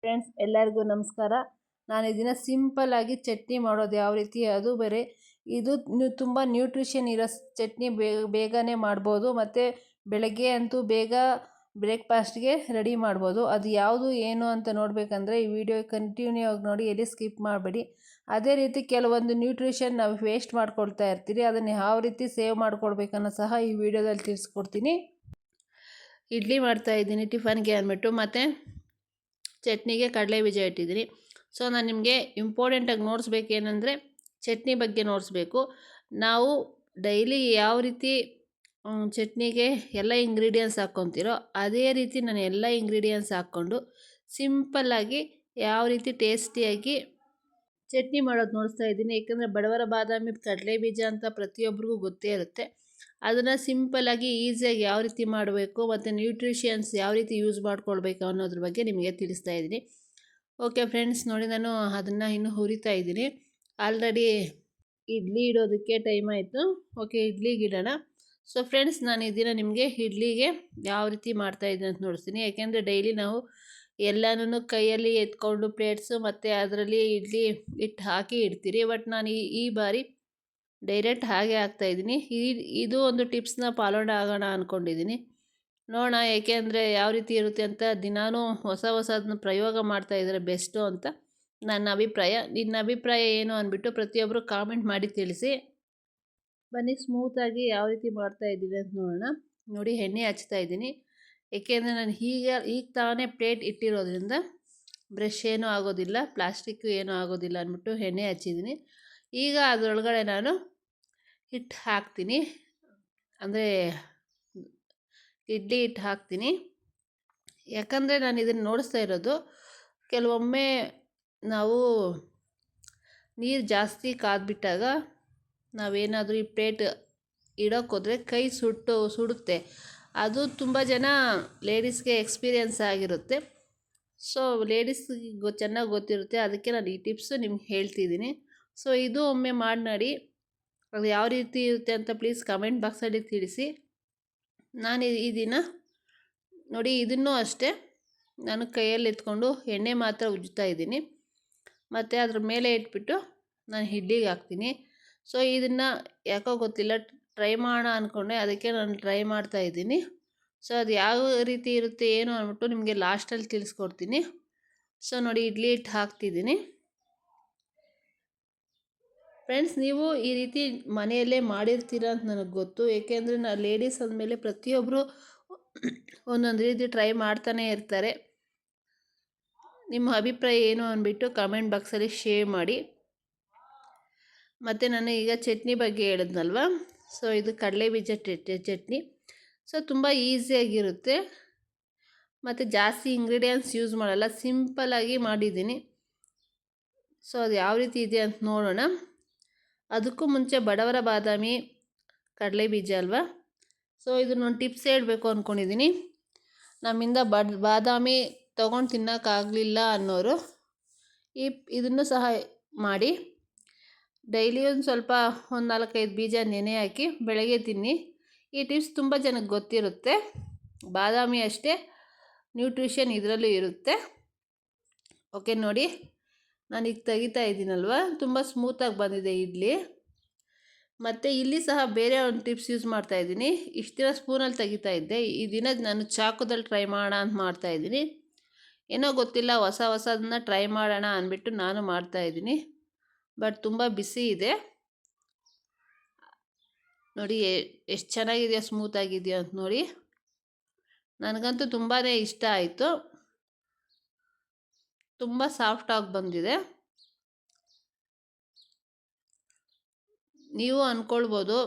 Friends ಎಲ್ಲರಿಗೂ ನಮಸ್ಕಾರ. ನಾನು ಇದನ್ನು ಸಿಂಪಲ್ ಆಗಿ ಚಟ್ನಿ ಮಾಡೋದು ಯಾವ ರೀತಿ, ಅದು ಬೇರೆ ಇದು ತುಂಬ ನ್ಯೂಟ್ರಿಷನ್ ಇರೋ ಚಟ್ನಿ. ಬೇಗನೆ ಮಾಡ್ಬೋದು ಮತ್ತು ಬೆಳಗ್ಗೆ ಅಂತೂ ಬೇಗ ಬ್ರೇಕ್ಫಾಸ್ಟ್ಗೆ ರೆಡಿ ಮಾಡ್ಬೋದು. ಅದು ಯಾವುದು ಏನು ಅಂತ ನೋಡಬೇಕಂದ್ರೆ ಈ ವಿಡಿಯೋ ಕಂಟಿನ್ಯೂ ಆಗಿ ನೋಡಿ, ಎಲ್ಲಿ ಸ್ಕಿಪ್ ಮಾಡಬೇಡಿ. ಅದೇ ರೀತಿ ಕೆಲವೊಂದು ನ್ಯೂಟ್ರಿಷನ್ ನಾವು ವೇಸ್ಟ್ ಮಾಡ್ಕೊಳ್ತಾ ಇರ್ತೀರಿ, ಅದನ್ನು ಯಾವ ರೀತಿ ಸೇವ್ ಮಾಡ್ಕೊಳ್ಬೇಕನ್ನೋ ಸಹ ಈ ವಿಡಿಯೋದಲ್ಲಿ ತಿಳಿಸ್ಕೊಡ್ತೀನಿ. ಇಡ್ಲಿ ಮಾಡ್ತಾಯಿದ್ದೀನಿ ಟಿಫನ್ಗೆ ಅಂದ್ಬಿಟ್ಟು, ಮತ್ತು ಚಟ್ನಿಗೆ ಕಡಲೆ ಬೀಜ ಇಟ್ಟಿದ್ದೀನಿ. ಸೊ ನಾನು ನಿಮಗೆ ಇಂಪಾರ್ಟೆಂಟಾಗಿ ನೋಡಿಸ್ಬೇಕೇನೆಂದರೆ ಚಟ್ನಿ ಬಗ್ಗೆ ನೋಡಿಸ್ಬೇಕು. ನಾವು ಡೈಲಿ ಯಾವ ರೀತಿ ಚಟ್ನಿಗೆ ಎಲ್ಲ ಇಂಗ್ರೀಡಿಯೆಂಟ್ಸ್ ಹಾಕ್ಕೊತೀರೋ ಅದೇ ರೀತಿ ನಾನು ಎಲ್ಲ ಇಂಗ್ರೀಡಿಯೆಂಟ್ಸ್ ಹಾಕ್ಕೊಂಡು ಸಿಂಪಲ್ಲಾಗಿ ಯಾವ ರೀತಿ ಟೇಸ್ಟಿಯಾಗಿ ಚಟ್ನಿ ಮಾಡೋದು ನೋಡಿಸ್ತಾ ಇದ್ದೀನಿ. ಏಕೆಂದರೆ ಬಡವರ ಬಾದಾಮಿ ಕಡಲೆ ಬೀಜ ಅಂತ ಪ್ರತಿಯೊಬ್ಬರಿಗೂ ಗೊತ್ತೇ ಇರುತ್ತೆ. ಅದನ್ನು ಸಿಂಪಲ್ಲಾಗಿ ಈಸಿಯಾಗಿ ಯಾವ ರೀತಿ ಮಾಡಬೇಕು ಮತ್ತು ನ್ಯೂಟ್ರಿಷನ್ಸ್ ಯಾವ ರೀತಿ ಯೂಸ್ ಮಾಡ್ಕೊಳ್ಬೇಕು ಅನ್ನೋದ್ರ ಬಗ್ಗೆ ನಿಮಗೆ ತಿಳಿಸ್ತಾ ಇದ್ದೀನಿ. ಓಕೆ ಫ್ರೆಂಡ್ಸ್, ನೋಡಿ ನಾನು ಅದನ್ನು ಇನ್ನೂ ಹುರಿತಾ ಇದ್ದೀನಿ. ಆಲ್ರೆಡಿ ಇಡ್ಲಿ ಇಡೋದಕ್ಕೆ ಟೈಮ್ ಆಯಿತು. ಓಕೆ, ಇಡ್ಲಿಗೆ ಇಡೋಣ. ಸೊ ಫ್ರೆಂಡ್ಸ್, ನಾನು ಇದನ್ನು ನಿಮಗೆ ಇಡ್ಲಿಗೆ ಯಾವ ರೀತಿ ಮಾಡ್ತಾಯಿದ್ದೀನಿ ಅಂತ ನೋಡಿಸ್ತೀನಿ. ಯಾಕೆಂದರೆ ಡೈಲಿ ನಾವು ಎಲ್ಲನೂ ಕೈಯಲ್ಲಿ ಎತ್ಕೊಂಡು ಪ್ಲೇಟ್ಸು ಮತ್ತು ಅದರಲ್ಲಿ ಇಡ್ಲಿ ಹಿಟ್ಟು ಹಾಕಿ ಇಡ್ತೀರಿ. ಬಟ್ ನಾನು ಈ ಬಾರಿ ಡೈರೆಕ್ಟ್ ಹಾಗೆ ಹಾಕ್ತಾಯಿದ್ದೀನಿ. ಇದು ಒಂದು ಟಿಪ್ಸ್ನ ಫಾಲೋಡ್ ಆಗೋಣ ಅಂದ್ಕೊಂಡಿದ್ದೀನಿ. ನೋಡೋಣ ಏಕೆಂದರೆ ಯಾವ ರೀತಿ ಇರುತ್ತೆ ಅಂತ. ದಿನಾನೂ ಹೊಸದನ್ನ ಪ್ರಯೋಗ ಮಾಡ್ತಾಯಿದ್ರೆ ಬೆಸ್ಟು ಅಂತ ನನ್ನ ಅಭಿಪ್ರಾಯ. ನಿನ್ನ ಅಭಿಪ್ರಾಯ ಏನು ಅಂದ್ಬಿಟ್ಟು ಪ್ರತಿಯೊಬ್ಬರು ಕಾಮೆಂಟ್ ಮಾಡಿ ತಿಳಿಸಿ. ಬನ್ನಿ ಸ್ಮೂತಾಗಿ ಯಾವ ರೀತಿ ಮಾಡ್ತಾಯಿದ್ದೀನಿ ಅಂತ ನೋಡೋಣ. ನೋಡಿ, ಎಣ್ಣೆ ಹಚ್ತಾ ಇದ್ದೀನಿ. ಏಕೆಂದರೆ ನಾನು ಈಗ ತಾನೇ ಪ್ಲೇಟ್ ಇಟ್ಟಿರೋದ್ರಿಂದ ಬ್ರಷ್ ಏನೂ ಆಗೋದಿಲ್ಲ, ಪ್ಲಾಸ್ಟಿಕ್ಕು ಏನೂ ಆಗೋದಿಲ್ಲ ಅಂದ್ಬಿಟ್ಟು ಎಣ್ಣೆ ಹಚ್ಚಿದ್ದೀನಿ. ಈಗ ಅದರೊಳಗಡೆ ನಾನು ಹಿಟ್ಟು ಹಾಕ್ತೀನಿ, ಅಂದರೆ ಇಡ್ಲಿ ಹಿಟ್ಟು ಹಾಕ್ತೀನಿ. ಯಾಕಂದರೆ ನಾನು ಇದನ್ನು ನೋಡಿಸ್ತಾ ಇರೋದು, ಕೆಲವೊಮ್ಮೆ ನಾವು ನೀರು ಜಾಸ್ತಿ ಕಾದ್ಬಿಟ್ಟಾಗ ನಾವೇನಾದರೂ ಈ ಪ್ಲೇಟ್ ಇಡೋಕ್ಕೋದ್ರೆ ಕೈ ಸುಡುತ್ತೆ. ಅದು ತುಂಬ ಜನ ಲೇಡೀಸ್ಗೆ ಎಕ್ಸ್ಪೀರಿಯೆನ್ಸ್ ಆಗಿರುತ್ತೆ. ಸೊ ಲೇಡೀಸ್ಗೆ ಚೆನ್ನಾಗಿ ಗೊತ್ತಿರುತ್ತೆ. ಅದಕ್ಕೆ ನಾನು ಈ ಟಿಪ್ಸು ನಿಮ್ಗೆ ಹೇಳ್ತಿದ್ದೀನಿ. ಸೊ ಇದು ಒಮ್ಮೆ ಮಾಡಿ ನೋಡಿ, ಅದು ಯಾವ ರೀತಿ ಇರುತ್ತೆ ಅಂತ ಪ್ಲೀಸ್ ಕಮೆಂಟ್ ಬಾಕ್ಸಲ್ಲಿ ತಿಳಿಸಿ. ನಾನು ಈ ದಿನ ನೋಡಿ, ಇದನ್ನೂ ಅಷ್ಟೇ ನಾನು ಕೈಯಲ್ಲಿ ಎತ್ಕೊಂಡು ಎಣ್ಣೆ ಮಾತ್ರ ಉಜ್ತಾ ಇದ್ದೀನಿ. ಮತ್ತು ಅದ್ರ ಮೇಲೆ ಇಟ್ಬಿಟ್ಟು ನಾನು ಇಡ್ಲಿಗೆ ಹಾಕ್ತೀನಿ. ಸೊ ಇದನ್ನು ಯಾಕೋ ಗೊತ್ತಿಲ್ಲ, ಟ್ರೈ ಮಾಡೋಣ ಅಂದ್ಕೊಂಡೆ, ಅದಕ್ಕೆ ನಾನು ಟ್ರೈ ಮಾಡ್ತಾಯಿದ್ದೀನಿ. ಸೊ ಅದು ಯಾವ ರೀತಿ ಇರುತ್ತೆ ಏನು ಅಂದ್ಬಿಟ್ಟು ನಿಮಗೆ ಲಾಸ್ಟಲ್ಲಿ ತಿಳಿಸ್ಕೊಡ್ತೀನಿ. ಸೊ ನೋಡಿ, ಇಡ್ಲಿ ಹಿಟ್ಟು ಹಾಕ್ತಿದ್ದೀನಿ. ಫ್ರೆಂಡ್ಸ್, ನೀವು ಈ ರೀತಿ ಮನೆಯಲ್ಲೇ ಮಾಡಿರ್ತೀರ ಅಂತ ನನಗೆ ಗೊತ್ತು. ಏಕೆಂದರೆ ನಾನು ಲೇಡೀಸ್ ಅಂದಮೇಲೆ ಪ್ರತಿಯೊಬ್ಬರು ಒಂದೊಂದು ರೀತಿ ಟ್ರೈ ಮಾಡ್ತಾನೆ ಇರ್ತಾರೆ. ನಿಮ್ಮ ಅಭಿಪ್ರಾಯ ಏನು ಅಂದ್ಬಿಟ್ಟು ಕಮೆಂಟ್ ಬಾಕ್ಸಲ್ಲಿ ಶೇರ್ ಮಾಡಿ. ಮತ್ತು ನಾನು ಈಗ ಚಟ್ನಿ ಬಗ್ಗೆ ಹೇಳಿದ್ನಲ್ವ, ಸೊ ಇದು ಕಡಲೆ ಬೀಜ ಚಟ್ನಿ. ಸೊ ತುಂಬ ಈಸಿಯಾಗಿರುತ್ತೆ ಮತ್ತು ಜಾಸ್ತಿ ಇಂಗ್ರೀಡಿಯೆಂಟ್ಸ್ ಯೂಸ್ ಮಾಡಲ್ಲ, ಸಿಂಪಲ್ಲಾಗಿ ಮಾಡಿದ್ದೀನಿ. ಸೊ ಅದು ಯಾವ ರೀತಿ ಇದೆ ಅಂತ ನೋಡೋಣ. ಅದಕ್ಕೂ ಮುಂಚೆ ಬಡವರ ಬಾದಾಮಿ ಕಡಲೆ ಬೀಜ ಅಲ್ವಾ, ಸೊ ಇದನ್ನೊಂದು ಟಿಪ್ಸ್ ಹೇಳಬೇಕು ಅಂದ್ಕೊಂಡಿದ್ದೀನಿ. ನಮ್ಮಿಂದ ಬಾದಾಮಿ ತೊಗೊಂಡು ತಿನ್ನೋಕ್ಕಾಗಲಿಲ್ಲ ಅನ್ನೋರು ಇದನ್ನು ಸಹ ಮಾಡಿ. ಡೈಲಿ ಒಂದು 4-5 ಬೀಜ ನೆನೆ ಹಾಕಿ ಬೆಳಗ್ಗೆ ತಿನ್ನಿ. ಈ ಟಿಪ್ಸ್ ತುಂಬ ಜನಕ್ಕೆ ಗೊತ್ತಿರುತ್ತೆ. ಬಾದಾಮಿ ಅಷ್ಟೇ ನ್ಯೂಟ್ರಿಷನ್ ಇದರಲ್ಲೂ ಇರುತ್ತೆ. ಓಕೆ ನೋಡಿ, ನಾನೀಗ ತೆಗಿತಾ ಇದ್ದೀನಲ್ವ, ತುಂಬ ಸ್ಮೂತಾಗಿ ಬಂದಿದೆ ಇಡ್ಲಿ. ಮತ್ತು ಇಲ್ಲಿ ಸಹ ಬೇರೆ ಒಂದು ಟಿಪ್ಸ್ ಯೂಸ್ ಮಾಡ್ತಾಯಿದ್ದೀನಿ. ಇಷ್ಟು ದಿನ ಸ್ಪೂನಲ್ಲಿ ತೆಗಿತಾ ಇದ್ದೆ, ಈ ದಿನ ನಾನು ಚಾಕುದಲ್ಲಿ ಟ್ರೈ ಮಾಡೋಣ ಅಂತ ಮಾಡ್ತಾಯಿದ್ದೀನಿ. ಏನೋ ಗೊತ್ತಿಲ್ಲ, ಹೊಸದನ್ನ ಟ್ರೈ ಮಾಡೋಣ ಅಂದ್ಬಿಟ್ಟು ನಾನು ಮಾಡ್ತಾಯಿದ್ದೀನಿ. ಬಟ್ ತುಂಬ ಬಿಸಿ ಇದೆ. ನೋಡಿ ಎಷ್ಟು ಚೆನ್ನಾಗಿದೆಯೋ, ಸ್ಮೂತಾಗಿದೆಯೋ ಅಂತ ನೋಡಿ. ನನಗಂತೂ ತುಂಬಾ ಇಷ್ಟ ಆಯಿತು. ತುಂಬ ಸಾಫ್ಟಾಗಿ ಬಂದಿದೆ. ನೀವು ಅಂದ್ಕೊಳ್ಬೋದು,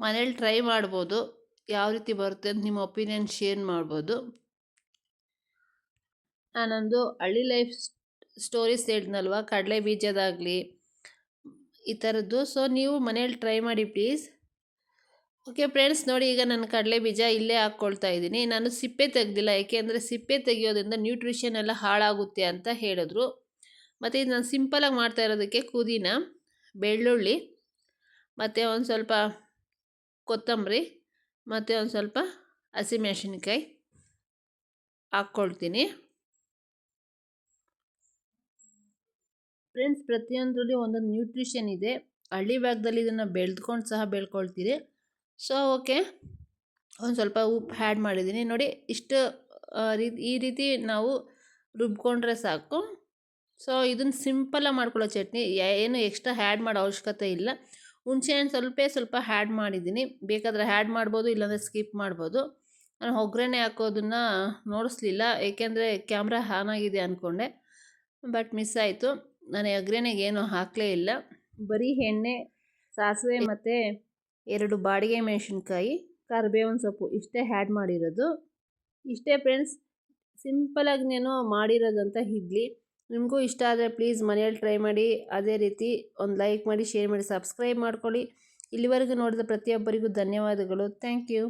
ಮನೇಲಿ ಟ್ರೈ ಮಾಡ್ಬೋದು, ಯಾವ ರೀತಿ ಬರುತ್ತೆ ಅಂತ ನಿಮ್ಮ ಒಪಿನಿಯನ್ ಶೇರ್ ಮಾಡ್ಬೋದು. ನಾನೊಂದು ಹಳ್ಳಿ ಲೈಫ್ ಸ್ಟೋರೀಸ್ ಹೇಳಿದ್ನಲ್ವ, ಕಡಲೆ ಬೀಜದಾಗಲಿ ಈ ಥರದ್ದು. ಸೊ ನೀವು ಮನೇಲಿ ಟ್ರೈ ಮಾಡಿ ಪ್ಲೀಸ್. ಓಕೆ ಫ್ರೆಂಡ್ಸ್, ನೋಡಿ ಈಗ ನಾನು ಕಡಲೆ ಬೀಜ ಇಲ್ಲೇ ಹಾಕ್ಕೊಳ್ತಾ ಇದ್ದೀನಿ. ನಾನು ಸಿಪ್ಪೆ ತೆಗೆದಿಲ್ಲ, ಏಕೆಂದರೆ ಸಿಪ್ಪೆ ತೆಗೆಯೋದ್ರಿಂದ ನ್ಯೂಟ್ರಿಷನ್ ಎಲ್ಲ ಹಾಳಾಗುತ್ತೆ ಅಂತ ಹೇಳಿದ್ರು. ಮತ್ತು ಇದು ನಾನು ಸಿಂಪಲಾಗಿ ಮಾಡ್ತಾ ಇರೋದಕ್ಕೆ ಪುದೀನ, ಬೆಳ್ಳುಳ್ಳಿ ಮತ್ತು ಒಂದು ಸ್ವಲ್ಪ ಕೊತ್ತಂಬರಿ ಮತ್ತು ಒಂದು ಸ್ವಲ್ಪ ಹಸಿಮೆಣಸಿನ್ಕಾಯಿ ಹಾಕ್ಕೊಳ್ತೀನಿ. ಫ್ರೆಂಡ್ಸ್, ಪ್ರತಿಯೊಂದರಲ್ಲಿ ಒಂದೊಂದು ನ್ಯೂಟ್ರಿಷನ್ ಇದೆ. ಹಳ್ಳಿ ಭಾಗದಲ್ಲಿ ಇದನ್ನು ಬೆಳೆದ್ಕೊಂಡು ಸಹ ಬೆಳ್ಕೊಳ್ತೀರಿ. ಸೊ ಓಕೆ, ಒಂದು ಸ್ವಲ್ಪ ಉಪ್ಪು ಆ್ಯಡ್ ಮಾಡಿದ್ದೀನಿ ನೋಡಿ. ಇಷ್ಟು ಈ ರೀತಿ ನಾವು ರುಬ್ಕೊಂಡ್ರೆ ಸಾಕು. ಸೊ ಇದನ್ನು ಸಿಂಪಲಾಗಿ ಮಾಡ್ಕೊಳ್ಳೋ ಚಟ್ನಿ, ಏನು ಎಕ್ಸ್ಟ್ರಾ ಆ್ಯಡ್ ಮಾಡೋ ಅವಶ್ಯಕತೆ ಇಲ್ಲ. ಹುಣಸೆಹಣ್ಣು ಸ್ವಲ್ಪ ಆ್ಯಡ್ ಮಾಡಿದ್ದೀನಿ, ಬೇಕಾದರೆ ಆ್ಯಡ್ ಮಾಡ್ಬೋದು, ಇಲ್ಲಾಂದರೆ ಸ್ಕಿಪ್ ಮಾಡ್ಬೋದು. ನಾನು ಒಗ್ಗರಣೆ ಹಾಕೋದನ್ನು ನೋಡಿಸ್ಲಿಲ್ಲ, ಏಕೆಂದರೆ ಕ್ಯಾಮ್ರಾ ಆನ್ ಆಗಿದೆ ಅಂದ್ಕೊಂಡೆ, ಬಟ್ ಮಿಸ್ ಆಯಿತು. ನಾನು ಒಗ್ಗರಣೆಗೆ ಏನೂ ಹಾಕಲೇ ಇಲ್ಲ. ಬರೀ ಎಣ್ಣೆ, ಸಾಸಿವೆ ಮತ್ತು 2 ಬಾಡಿಗೆ ಮೆಣಸಿನ್ಕಾಯಿ, ಕರಿಬೇವಿನ ಸೊಪ್ಪು ಇಷ್ಟೇ ಆ್ಯಡ್ ಮಾಡಿರೋದು. ಇಷ್ಟೇ ಫ್ರೆಂಡ್ಸ್, ಸಿಂಪಲಾಗಿ ನಾನು ಮಾಡಿರೋದಂಥ ಇಡ್ಲಿ. ನಿಮಗೂ ಇಷ್ಟ ಆದರೆ ಪ್ಲೀಸ್ ಮನೆಯಲ್ಲಿ ಟ್ರೈ ಮಾಡಿ. ಅದೇ ರೀತಿ ಒಂದು ಲೈಕ್ ಮಾಡಿ, ಶೇರ್ ಮಾಡಿ, ಸಬ್ಸ್ಕ್ರೈಬ್ ಮಾಡ್ಕೊಳ್ಳಿ. ಇಲ್ಲಿವರೆಗೂ ನೋಡಿದ ಪ್ರತಿಯೊಬ್ಬರಿಗೂ ಧನ್ಯವಾದಗಳು. Thank you.